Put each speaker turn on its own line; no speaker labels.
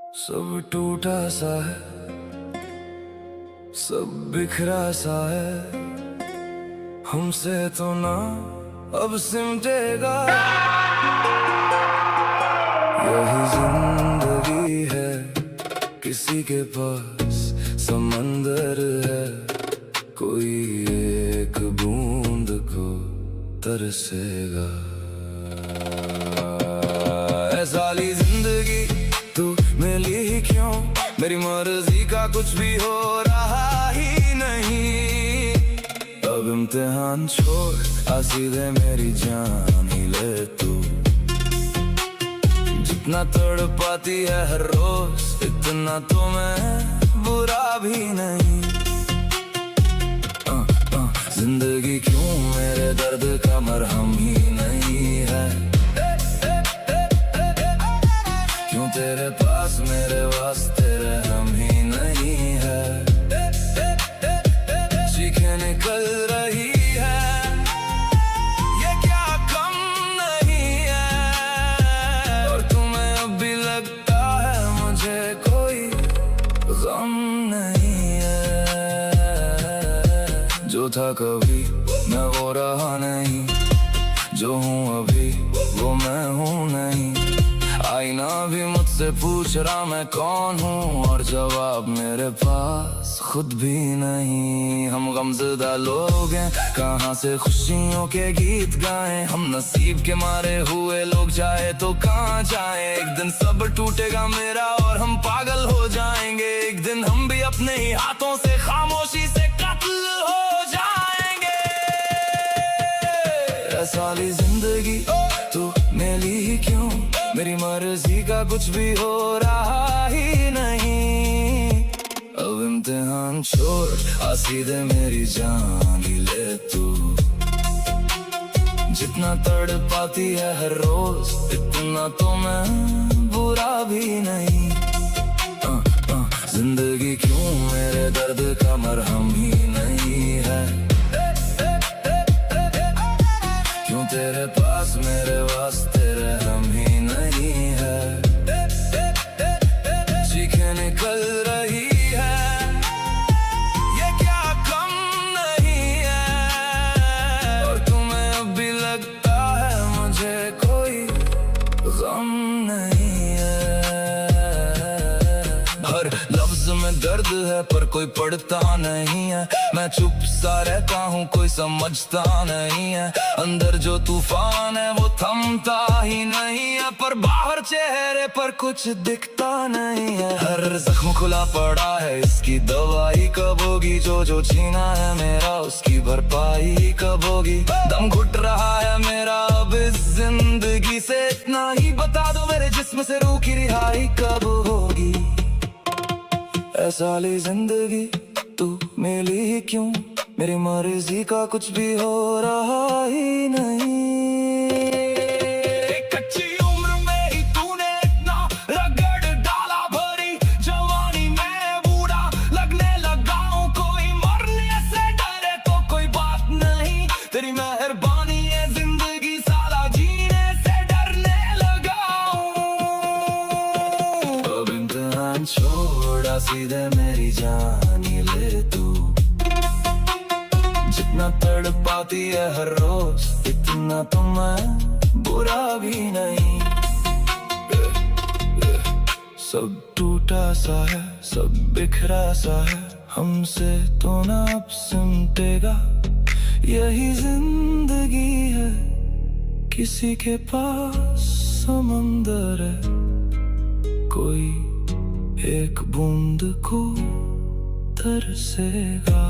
सब टूटा सा है, सब बिखरा सा है, हमसे तो ना अब सिमटेगा। यही जिंदगी है, किसी के पास समंदर है, कोई एक बूंद को तरसेगा। साली जिंदगी तू मिली ही क्यों, मेरी मर्जी का कुछ भी हो रहा ही नहीं। अब इम्तिहान छोड़ आ सीधे मेरी जान ही ले तू। जितना तड़ पाती है हर रोज, इतना तो मैं बुरा भी नहीं। जिंदगी क्यों मेरे दर्द का मरहम ही नहीं है। क्यों तेरे पास मेरे वास्ते रहम ही नहीं है। चीखें निकल रही है, ये क्या कम नहीं है। और तुम्हें अब भी लगता है मुझे कोई गम नहीं है। जो था कभी मैं वो रहा नहीं, जो हूँ अभी वो मैं हूँ नहीं। आईना भी मुझसे पूछ रहा मैं कौन हूँ, और जवाब मेरे पास खुद भी नहीं। हम गमज़दा लोग हैं, कहाँ से खुशियों के गीत गाएं। हम नसीब के मारे हुए लोग, जाए तो कहाँ जाएं। एक दिन सब टूटेगा मेरा और हम पागल हो जाएंगे। एक दिन हम भी अपने ही हाथों से खामोशी से कत्ल हो जाएंगे। साली जिंदगी तू मिली ही क्यों, मेरी मर्जी का कुछ भी हो रहा ही नहीं। अब इम्तिहान छोड़ आ सीधे मेरी जान ही ले तू। जितना तड़ पाती है हर रोज, इतना तो मैं बुरा भी नहीं। जिंदगी क्यों मेरे दर्द का मरहम ही नहीं है। क्यों तेरे पास मेरे वास्ते रहम ही नहीं है। चीखें निकल रही है, ये क्या कम नहीं है। और तुम्हें अब भी लगता है मुझे कोई गम नहीं है। हर लफ्ज में दर्द है पर कोई पढ़ता नहीं है। मैं चुप सा रहता हूँ, कोई समझता नहीं है। अंदर जो तूफान है वो थमता ही नहीं है, पर बाहर चेहरे पर कुछ दिखता नहीं है। हर जख्म खुला पड़ा है, इसकी दवाई कब होगी। जो छीना है मेरा, उसकी भरपाई कब होगी। दम घुट रहा है मेरा अब इस जिंदगी से, इतना ही बता दो मेरे जिस्म से रूह की रिहाई कब होगी। ऐसा ली जिंदगी तू मिली ही क्यों, मेरी मर्जी का कुछ भी हो रहा ही नहीं। कच्ची उम्र में ही तूने इतना रगड़ डाला, भरी जवानी में बूढ़ा लगने लगा हूँ। कोई मरने से डरे तो कोई बात नहीं, तेरी मेहरबानी है जिंदगी साला जीने से डरने लगा हूँ। अब इम्तिहान छोड़ा सीधे मेरी जान ही ले तू। जितना तड़ पाती है हर रोज, इतना तो मैं बुरा भी नहीं। सब टूटा सा है, सब बिखरा सा है, हमसे तो ना अब सिमटेगा। यही जिंदगी है, किसी के पास समंदर है, कोई एक बूंद को तरसेगा।